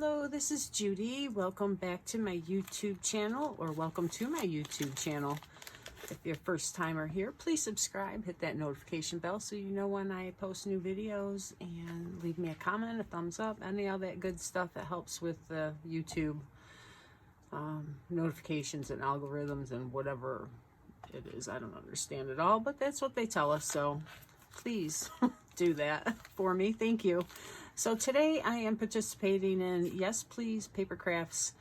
Hello, this is Judy. Welcome back to my YouTube channel, or welcome to my YouTube channel. If you're a first timer here, please subscribe, hit that notification bell so you know when I post new videos, and leave me a comment, a thumbs up, any of that good stuff that helps with the YouTube notifications and algorithms and whatever it is. I don't understand it all, but that's what they tell us, so please do that for me. Thank you. So today I am participating in Yes Please Paper Crafts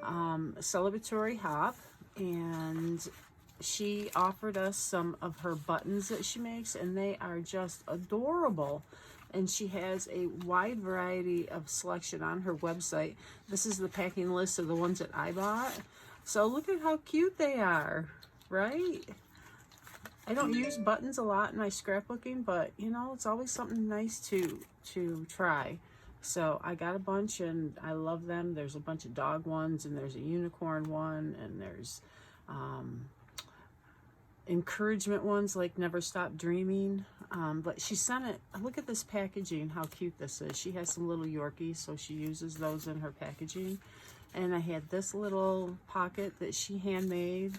celebratory hop, and she offered us some of her buttons that she makes, and they are just adorable. And she has a wide variety of selection on her website. This is the packing list of the ones that I bought. So look at how cute they are, right? I don't use buttons a lot in my scrapbooking, but you know, it's always something nice to try. So I got a bunch and I love them. There's a bunch of dog ones, and there's a unicorn one, and there's encouragement ones like Never Stop Dreaming. But she sent it, look at this packaging, how cute this is. She has some little Yorkies, so she uses those in her packaging. And I had this little pocket that she handmade,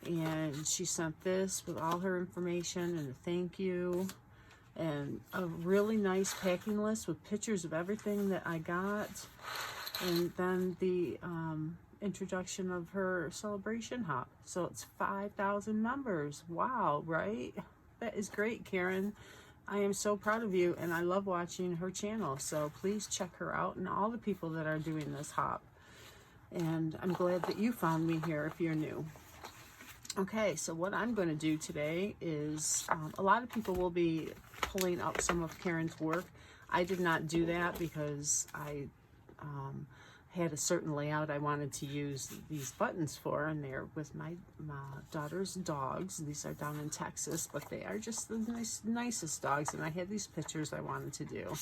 and she sent this with all her information and a thank you and a really nice packing list with pictures of everything that I got, and then the introduction of her celebration hop. So it's 5,000 members. Wow, right? That is great, Karen. I am so proud of you, and I love watching her channel, so please check her out and all the people that are doing this hop. And I'm glad that you found me here if you're new. Okay, so what I'm going to do today is, a lot of people will be pulling up some of Karen's work. I did not do that because I had a certain layout I wanted to use these buttons for, and they're with my daughter's dogs. These are down in Texas, but they are just the nicest dogs, and I had these pictures I wanted to do.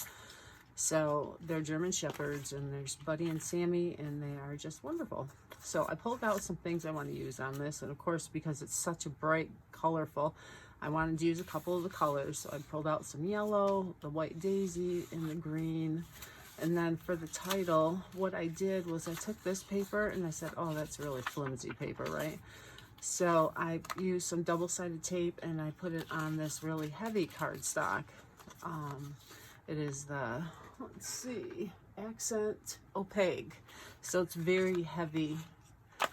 So they're German Shepherds, and there's Buddy and Sammy, and they are just wonderful. So I pulled out some things I want to use on this, and of course, because it's such a bright, colorful, I wanted to use a couple of the colors. So I pulled out some yellow, the white daisy, and the green. And then for the title, what I did was I took this paper and I said, oh, that's really flimsy paper, right? So I used some double-sided tape and I put it on this really heavy cardstock. It is the, let's see, Accent Opaque. So it's very heavy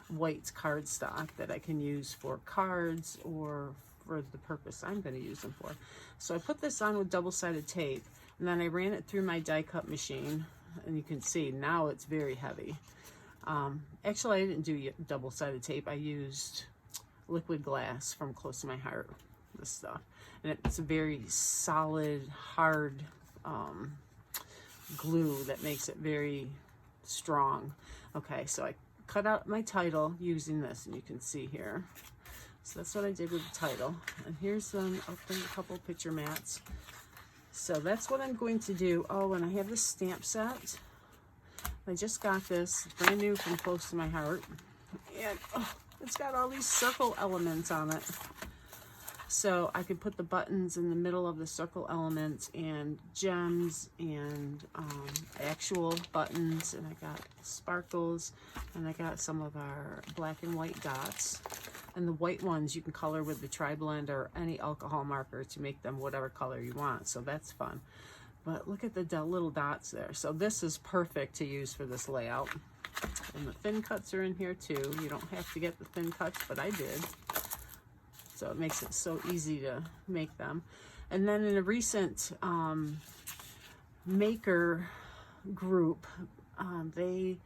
white cardstock that I can use for cards or for the purpose I'm going to use them for. So I put this on with double-sided tape, and then I ran it through my die cut machine, and you can see now it's very heavy. Actually, I didn't do double-sided tape. I used liquid glass from Close to My Heart, this stuff. And it's a very solid, hard glue that makes it very strong. Okay, so I cut out my title using this, and you can see here. So that's what I did with the title. And here's some, open a couple picture mats. So that's what I'm going to do. Oh, and I have this stamp set. I just got this brand new from Close to My Heart. And oh, it's got all these circle elements on it. So I could put the buttons in the middle of the circle elements, and gems, and actual buttons, and I got sparkles, and I got some of our black and white dots. And the white ones you can color with the tri-blend or any alcohol marker to make them whatever color you want, so that's fun. But look at the little dots there. So this is perfect to use for this layout. And the thin cuts are in here too. You don't have to get the thin cuts, but I did. So it makes it so easy to make them. And then in a recent maker group, they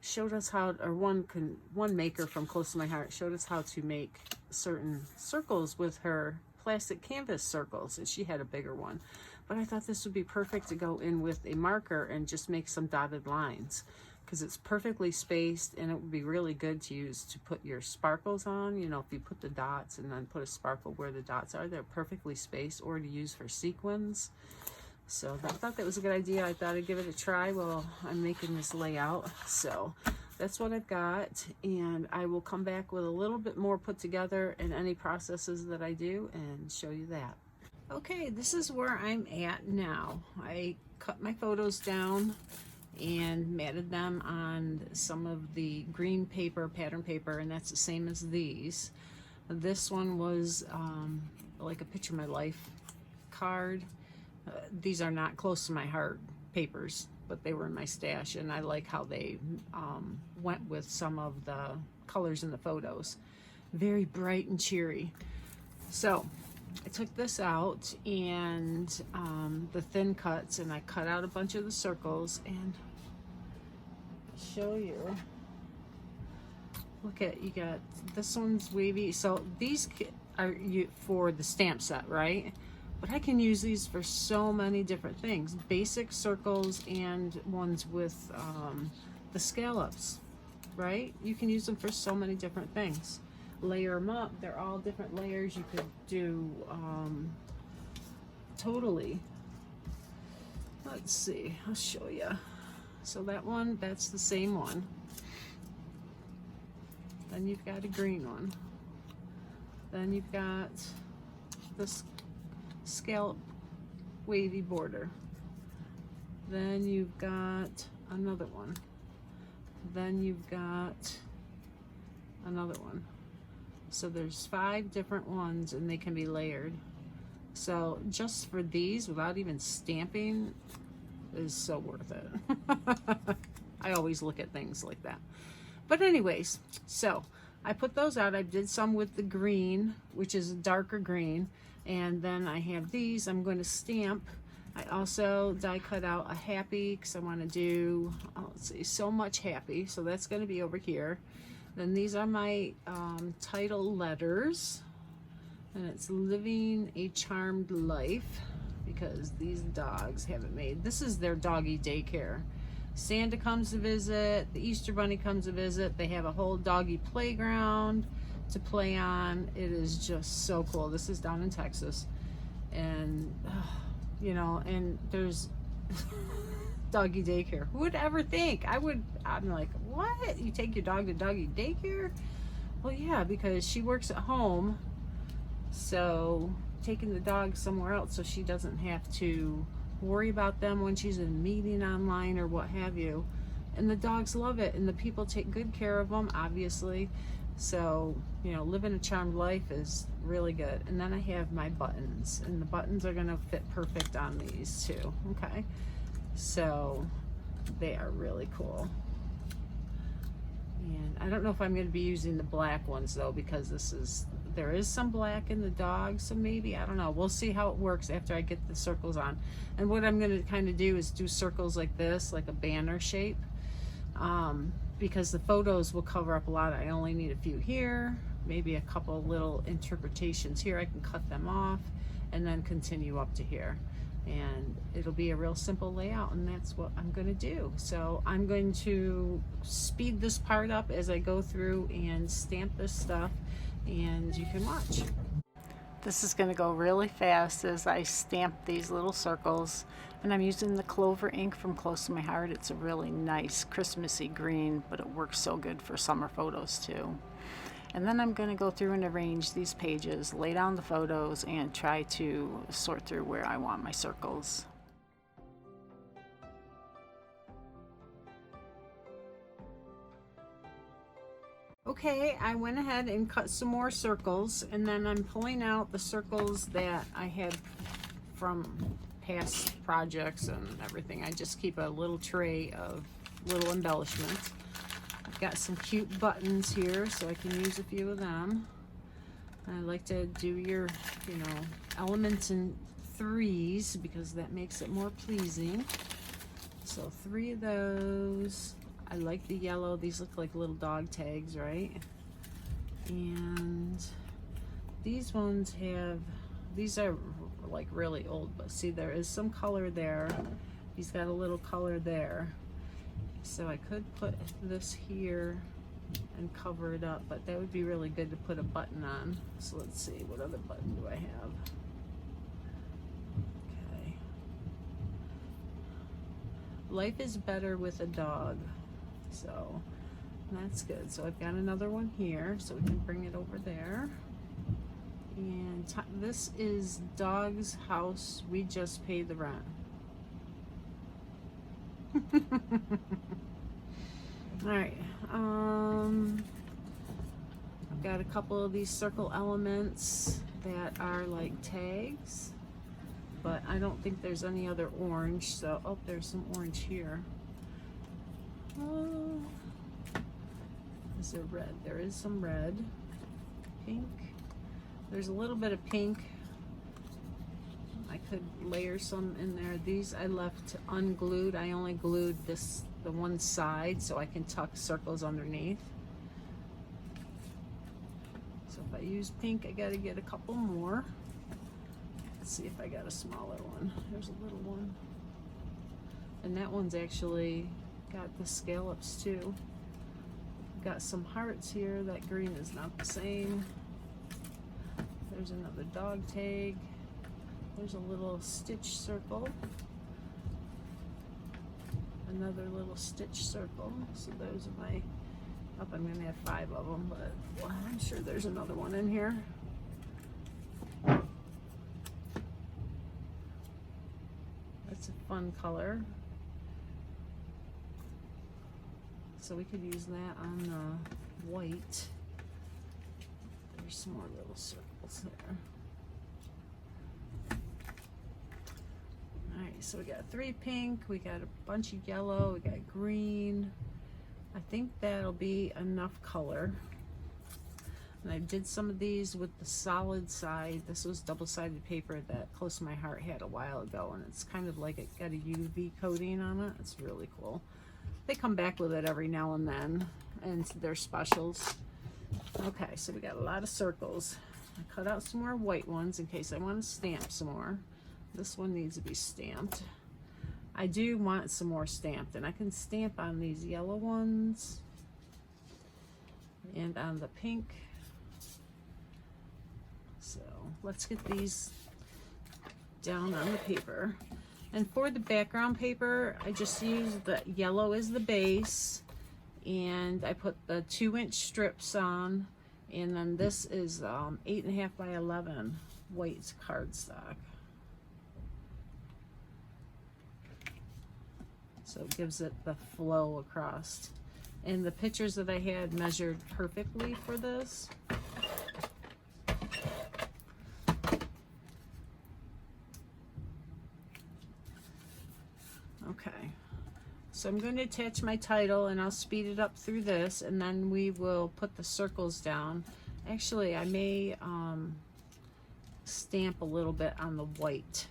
showed us how, or one maker from Close to My Heart showed us how to make certain circles with her plastic canvas circles, and she had a bigger one. But I thought this would be perfect to go in with a marker and just make some dotted lines, because it's perfectly spaced, and it would be really good to use to put your sparkles on. You know, if you put the dots and then put a sparkle where the dots are, they're perfectly spaced, or to use for sequins. So I thought that was a good idea. I thought I'd give it a try while I'm making this layout. So that's what I've got, and I will come back with a little bit more put together in any processes that I do and show you that. Okay, this is where I'm at now. I cut my photos down and matted them on some of the green paper, pattern paper, and that's the same as these. This one was like a picture of my life card. These are not close to my heart papers, but they were in my stash, and I like how they went with some of the colors in the photos. Very bright and cheery. So I took this out and the thin cuts, and I cut out a bunch of the circles, and show you. Look at, you got, this one's wavy. So these are for the stamp set, right? But I can use these for so many different things. Basic circles and ones with the scallops, right? You can use them for so many different things. Layer them up. They're all different layers. You could do totally. Let's see. I'll show you. So that one, that's the same one. Then you've got a green one. Then you've got this scallop wavy border. Then you've got another one. Then you've got another one. So there's 5 different ones, and they can be layered. So just for these, without even stamping, is so worth it. I always look at things like that. But anyways, so I put those out. I did some with the green, which is a darker green, and then I have these I'm going to stamp. I also die cut out a happy because I want to do, let's see, so much happy. So that's going to be over here. Then these are my title letters, and it's living a charmed life because these dogs have it made. This is their doggy daycare. Santa comes to visit, the Easter Bunny comes to visit. They have a whole doggy playground to play on. It is just so cool. This is down in Texas, and you know, and there's doggy daycare. Who would ever think? I'm like, what? You take your dog to doggy daycare? Well, yeah, because she works at home, so taking the dog somewhere else so she doesn't have to worry about them when she's in a meeting online or what have you. And the dogs love it, and the people take good care of them, obviously. So, you know, living a charmed life is really good. And then I have my buttons, and the buttons are gonna fit perfect on these too. Okay, so they are really cool. And I don't know if I'm going to be using the black ones though, because there is some black in the dog, so maybe, I don't know. We'll see how it works after I get the circles on. And what I'm going to kind of do is do circles like this, like a banner shape, because the photos will cover up a lot. I only need a few here, maybe a couple little interpretations here. I can cut them off and then continue up to here. And it'll be a real simple layout, and that's what I'm going to do. So I'm going to speed this part up as I go through and stamp this stuff, and you can watch. This is going to go really fast as I stamp these little circles, and I'm using the Clover ink from Close to My Heart. It's a really nice Christmassy green, but it works so good for summer photos too. And then I'm going to go through and arrange these pages, lay down the photos, and try to sort through where I want my circles. Okay, I went ahead and cut some more circles, and then I'm pulling out the circles that I had from past projects and everything. I just keep a little tray of little embellishments. I've got some cute buttons here, so I can use a few of them. I like to do your, you know, elements in 3s because that makes it more pleasing. So 3 of those. I like the yellow. These look like little dog tags, right? And these ones have, these are like really old, but see, there is some color there. He's got a little color there. So I could put this here and cover it up, but that would be really good to put a button on. So let's see, what other button do I have? Okay. Life is better with a dog. So that's good. So I've got another one here, so we can bring it over there. And this is Dog's House. We just pay the rent. Alright, I've got a couple of these circle elements that are like tags, but I don't think there's any other orange, so, oh, there's some orange here. Is there red? There is some red. Pink. There's a little bit of pink. I could layer some in there. These I left unglued. I only glued the one side so I can tuck circles underneath. So if I use pink, I gotta get a couple more. Let's see if I got a smaller one. There's a little one. And that one's actually got the scallops too. Got some hearts here. That green is not the same. There's another dog tag. There's a little stitch circle. Another little stitch circle. So those are my, oh, I'm gonna have 5 of them, but well, I'm sure there's another one in here. That's a fun color. So we could use that on the white. There's some more little circles there. Alright, so we got 3 pink, we got a bunch of yellow, we got green. I think that'll be enough color. And I did some of these with the solid side. This was double-sided paper that Close to My Heart had a while ago, and it's kind of like it got a UV coating on it. It's really cool. They come back with it every now and then, and they're specials. Okay, so we got a lot of circles. I cut out some more white ones in case I want to stamp some more. This one needs to be stamped. I do want some more stamped, and I can stamp on these yellow ones and on the pink. So let's get these down on the paper. And for the background paper, I just used the yellow as the base, and I put the 2-inch strips on, and then this is 8.5 by 11 white cardstock. So it gives it the flow across. And the pictures that I had measured perfectly for this. Okay, so I'm going to attach my title, and I'll speed it up through this, and then we will put the circles down. Actually, I may stamp a little bit on the white.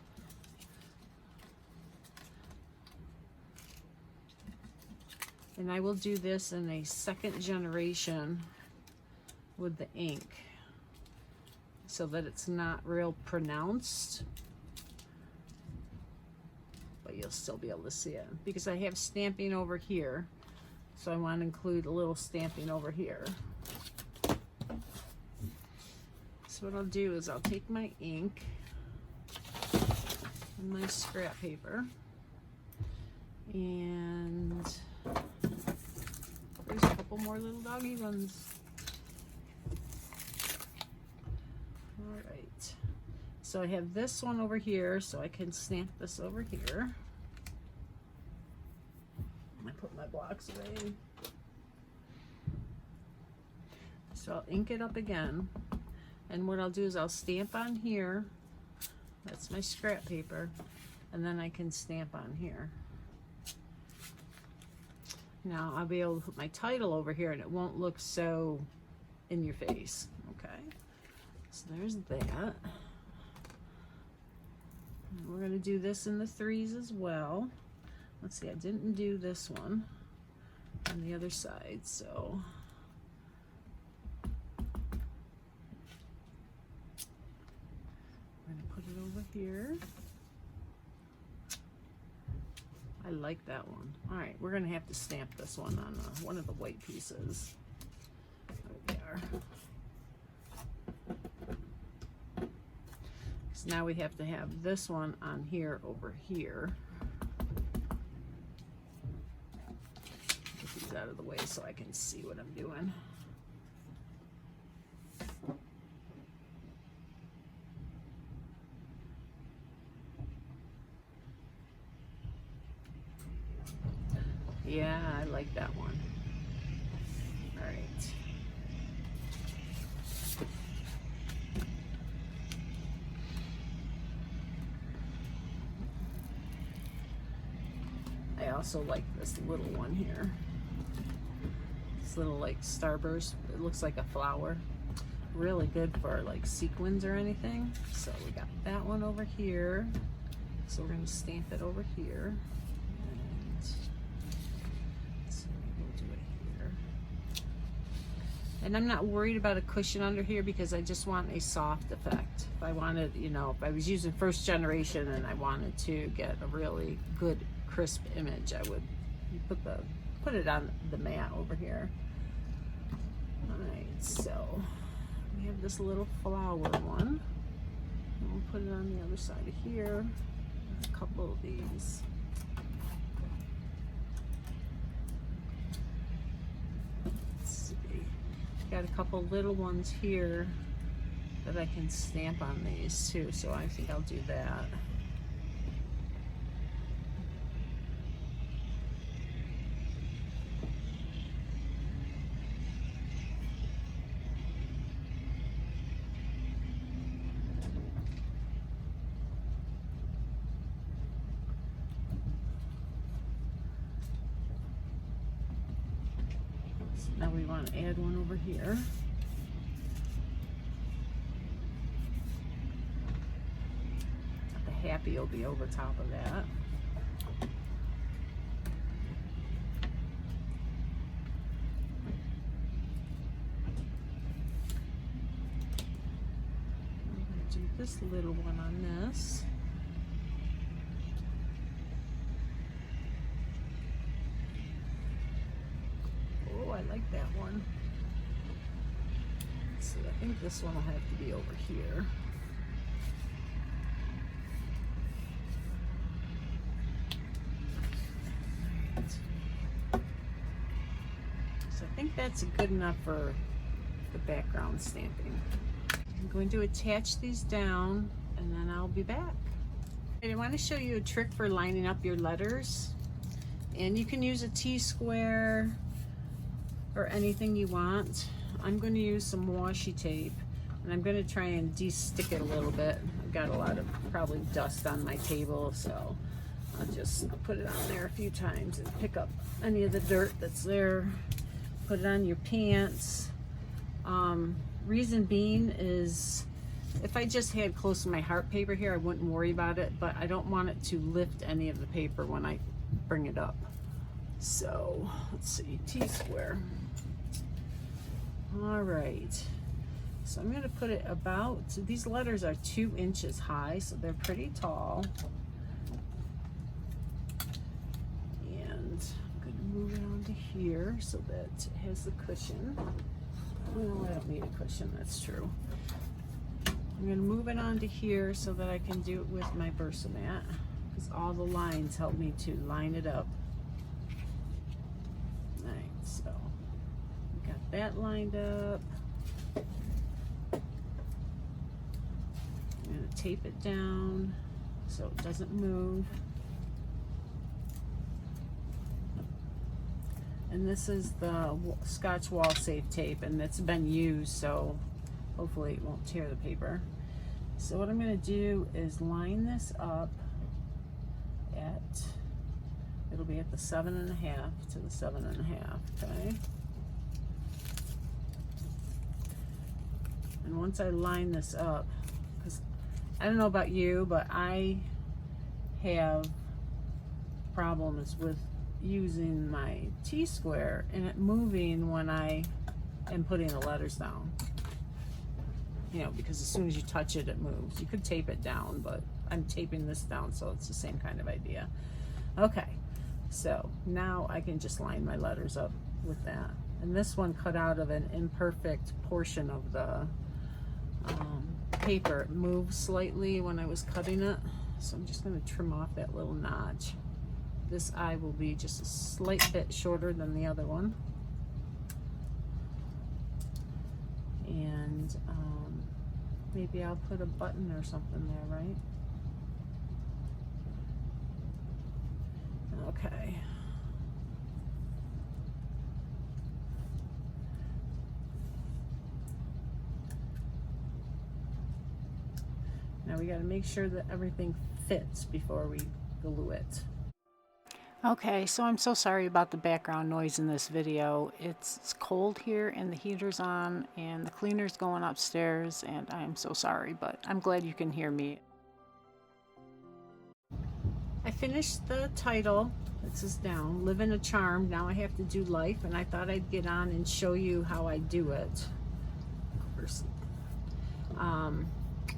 And I will do this in a 2nd generation with the ink so that it's not real pronounced, but you'll still be able to see it because I have stamping over here, so I want to include a little stamping over here. So what I'll do is I'll take my ink and my scrap paper, and there's a couple more little doggy ones. Alright, so I have this one over here, so I can stamp this over here. I put my blocks away. So I'll ink it up again, and what I'll do is I'll stamp on here. That's my scrap paper, and then I can stamp on here. Now I'll be able to put my title over here, and it won't look so in your face. Okay, so there's that. And we're going to do this in the 3s as well. Let's see, I didn't do this one on the other side, so I'm going to put it over here. I like that one. All right, we're going to have to stamp this one on one of the white pieces. There we are. So now we have to have this one on here over here. Get these out of the way so I can see what I'm doing. Yeah, I like that one. All right. I also like this little one here. This little like starburst. It looks like a flower. Really good for like sequins or anything. So we got that one over here. So we're going to stamp it over here. And so we'll do it here. And I'm not worried about a cushion under here because I just want a soft effect. If I wanted, you know, if I was using first generation and I wanted to get a really good crisp image, I would put it on the mat over here. All right, so we have this little flower one. And we'll put it on the other side of here. A couple of these. Let's see. Got a couple little ones here that I can stamp on these too, so I think I'll do that. Now we want to add one over here. The happy will be over top of that. I'm going to do this little one on this. I like that one. Let's see, I think this one will have to be over here. Right. So I think that's good enough for the background stamping. I'm going to attach these down and then I'll be back. I want to show you a trick for lining up your letters. And you can use a T-square or anything you want. I'm going to use some washi tape and I'm going to try and de-stick it a little bit. I've got a lot of probably dust on my table, so I'll just put it on there a few times and pick up any of the dirt that's there. Put it on your pants. Reason being is if I just had close to my heart paper here, I wouldn't worry about it, but I don't want it to lift any of the paper when I bring it up. So let's see, T-square. All right, so I'm going to put it about, these letters are 2 inches high, so they're pretty tall. And I'm going to move it onto here so that it has the cushion. Well, I don't need a cushion, that's true. I'm going to move it onto here so that I can do it with my Versamat, because all the lines help me to line it up. So we got that lined up. I'm going to tape it down so it doesn't move. And this is the Scotch wall safe tape, and it's been used, so hopefully it won't tear the paper. So what I'm going to do is line this up at, it'll be at the 7.5 to the 7.5, okay? And once I line this up, because I don't know about you, but I have problems with using my T-square and it moving when I am putting the letters down. You know, because as soon as you touch it, it moves. You could tape it down, but I'm taping this down, so it's the same kind of idea. Okay. So now I can just line my letters up with that. And this one cut out of an imperfect portion of the paper. It moved slightly when I was cutting it. So I'm just going to trim off that little notch. This eye will be just a slight bit shorter than the other one. And maybe I'll put a button or something there, right? Okay. Now we got to make sure that everything fits before we glue it. Okay, so I'm so sorry about the background noise in this video. It's cold here and the heater's on and the cleaner's going upstairs, and I'm so sorry, but I'm glad you can hear me. I finished the title. This is down, Live in a Charm. Now I have to do life, and I thought I'd get on and show you how I do it.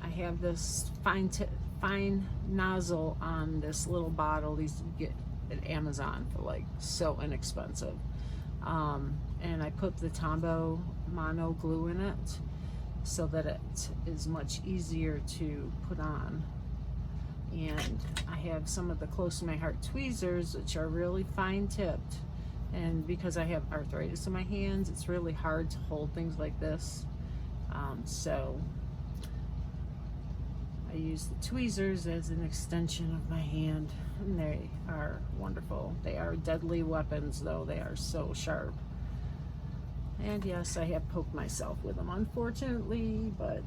I have this fine nozzle on this little bottle. These you get at Amazon for like so inexpensive. And I put the Tombow mono glue in it so that it is much easier to put on. And I have some of the Close to My Heart tweezers, which are really fine tipped, and because I have arthritis in my hands, it's really hard to hold things like this. So I use the tweezers as an extension of my hand, and they are wonderful. They are deadly weapons, though. They are so sharp. And yes, I have poked myself with them, unfortunately, but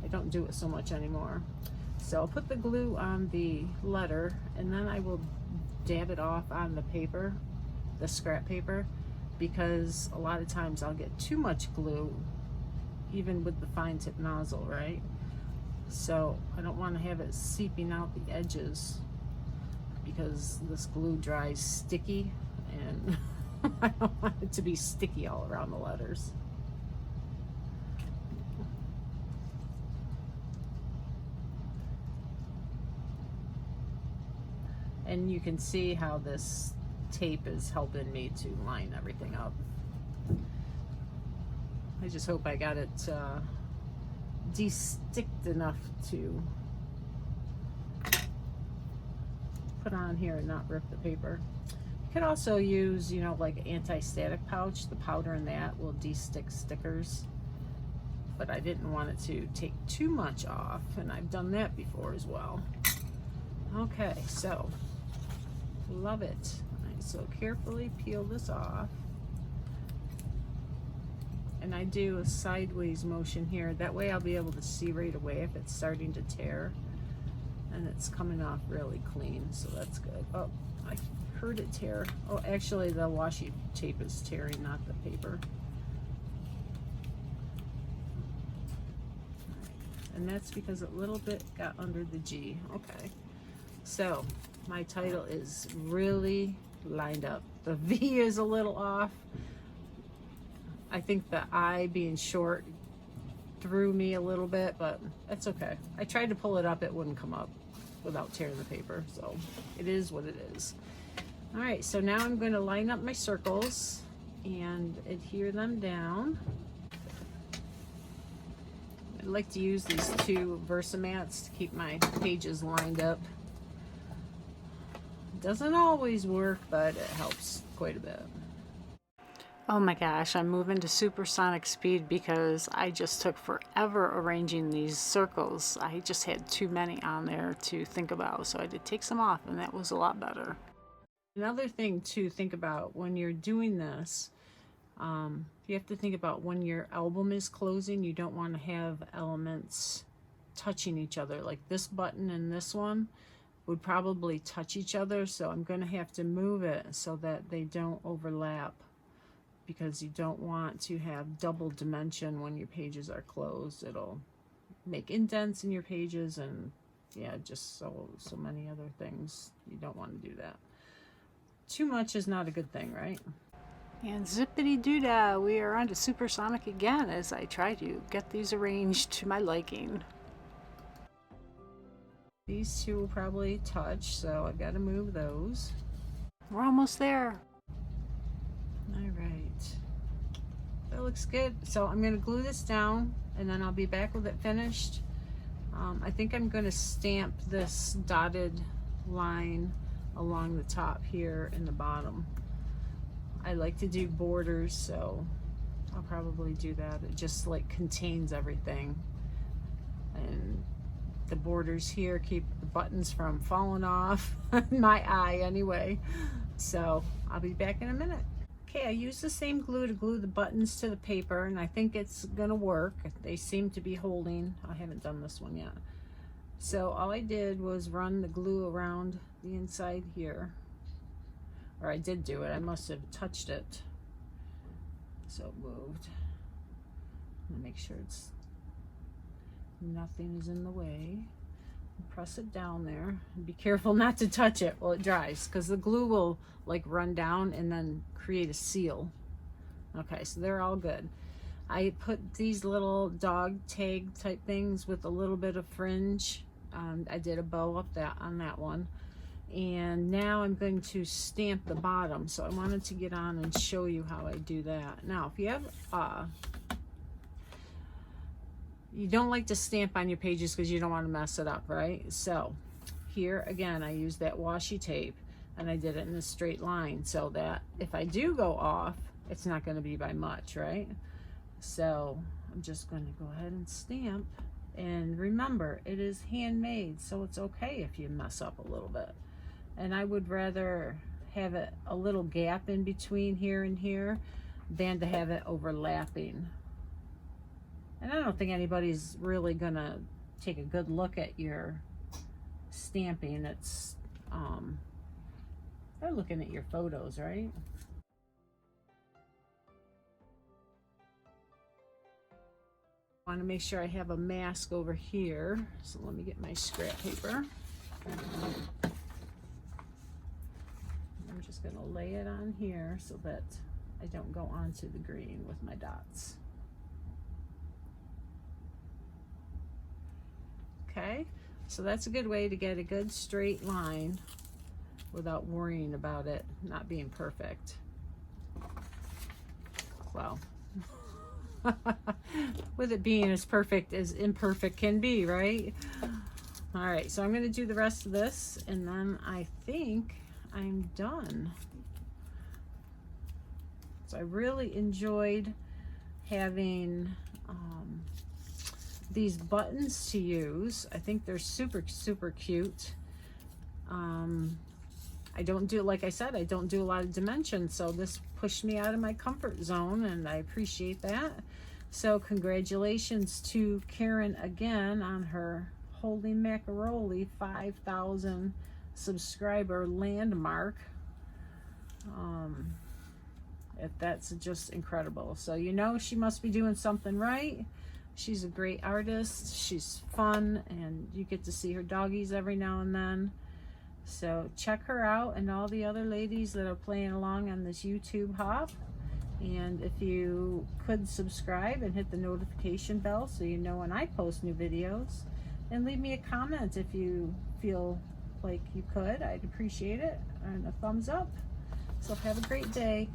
I don't do it so much anymore. So I'll put the glue on the letter, and then I will dab it off on the paper, the scrap paper, because a lot of times I'll get too much glue, even with the fine tip nozzle, right? So I don't want to have it seeping out the edges, because this glue dries sticky, and I don't want it to be sticky all around the letters. And you can see how this tape is helping me to line everything up. I just hope I got it de-sticked enough to put on here and not rip the paper. You could also use, you know, like anti-static pouch. The powder in that will de-stick stickers. But I didn't want it to take too much off, and I've done that before as well. Okay, so love it. So carefully peel this off, and I do a sideways motion here. That way I'll be able to see right away if it's starting to tear, and it's coming off really clean, so that's good. Oh, I heard it tear. Oh, actually the washi tape is tearing, not the paper. And that's because a little bit got under the G. Okay, so my title is really lined up. The V is a little off. I think the I being short threw me a little bit, but that's okay. I tried to pull it up, it wouldn't come up without tearing the paper, so it is what it is. All right, so now I'm going to line up my circles and adhere them down. I like to use these two Versamats to keep my pages lined up. Doesn't always work, but it helps quite a bit. Oh my gosh, I'm moving to supersonic speed because I just took forever arranging these circles. I just had too many on there to think about, so I had to take some off, and that was a lot better. Another thing to think about when you're doing this, you have to think about when your album is closing. You don't want to have elements touching each other, like this button and this one would probably touch each other, so I'm going to have to move it so that they don't overlap, because you don't want to have double dimension when your pages are closed. It'll make indents in your pages, and yeah, just so many other things. You don't want to do that. Too much is not a good thing, right? And zippity doo dah, we are on to supersonic again as I try to get these arranged to my liking. These two will probably touch, so I've got to move those. We're almost there. All right. That looks good. So I'm going to glue this down, and then I'll be back with it finished. I think I'm going to stamp this dotted line along the top here and the bottom. I like to do borders, so I'll probably do that. It just like contains everything. And the borders here keep the buttons from falling off. My eye anyway. So I'll be back in a minute. Okay, I used the same glue to glue the buttons to the paper, and I think it's gonna work. They seem to be holding. I haven't done this one yet. So all I did was run the glue around the inside here. Or I did do it, I must have touched it. So it moved. I'm gonna make sure nothing is in the way. Press it down there. And be careful not to touch it while it dries, because the glue will like run down and then create a seal. Okay, so they're all good. I put these little dog tag type things with a little bit of fringe. I did a bow up on that one. And now I'm going to stamp the bottom. So I wanted to get on and show you how I do that. Now, if you have you don't like to stamp on your pages because you don't want to mess it up, right? So here again, I use that washi tape, and I did it in a straight line so that if I do go off, it's not going to be by much, right? So I'm just going to go ahead and stamp. And remember, it is handmade, so it's okay if you mess up a little bit. And I would rather have it a little gap in between here and here than to have it overlapping. And I don't think anybody's really gonna take a good look at your stamping. It's they're looking at your photos, right? I want to make sure I have a mask over here, so let me get my scrap paper. I'm just gonna lay it on here so that I don't go onto the green with my dots. Okay, so that's a good way to get a good straight line without worrying about it not being perfect. Well, with it being as perfect as imperfect can be, right? All right, so I'm going to do the rest of this, and then I think I'm done. So I really enjoyed having these buttons to use. I think they're super, super cute. I don't do, like I said, I don't do a lot of dimensions, so this pushed me out of my comfort zone, and I appreciate that. So congratulations to Karen again on her Holy Macaroli 5,000 subscriber landmark. That's just incredible. So you know she must be doing something right. She's a great artist. She's fun, and you get to see her doggies every now and then. So check her out and all the other ladies that are playing along on this YouTube hop. And if you could subscribe and hit the notification bell so you know when I post new videos, and leave me a comment if you feel like you could. I'd appreciate it, and a thumbs up. So have a great day.